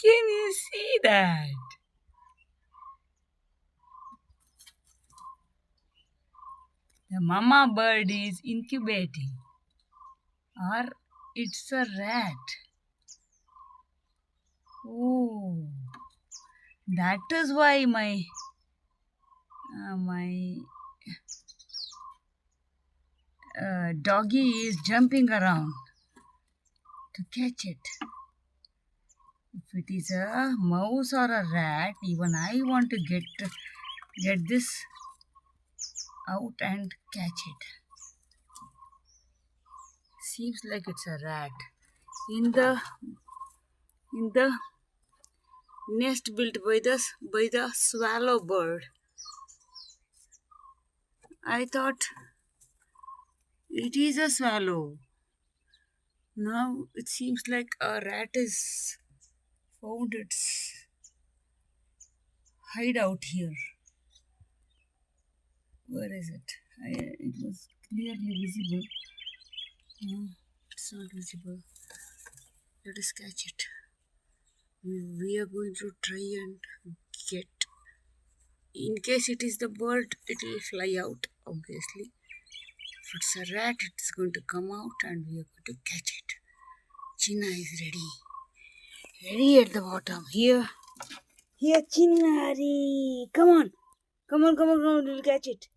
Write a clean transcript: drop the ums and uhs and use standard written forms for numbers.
Can you see that? The mama bird is incubating. Or it's a rat. Oh, that is why my doggy is jumping around to catch it. If it is a mouse or a rat, even I want to get this out and catch it. Seems like it's a rat. In the nest built by the swallow bird. I thought it is a swallow. Now it seems like a rat is found its hideout here. Where is it? It was clearly visible. No, it's not visible. Let us catch it. We are going to try and get. In case it is the bird, it will fly out, obviously. If it's a rat, it's going to come out and we are going to catch it. Chinna is ready. Ready at the bottom. Here, Chinnari. Come on. Come on, we'll catch it.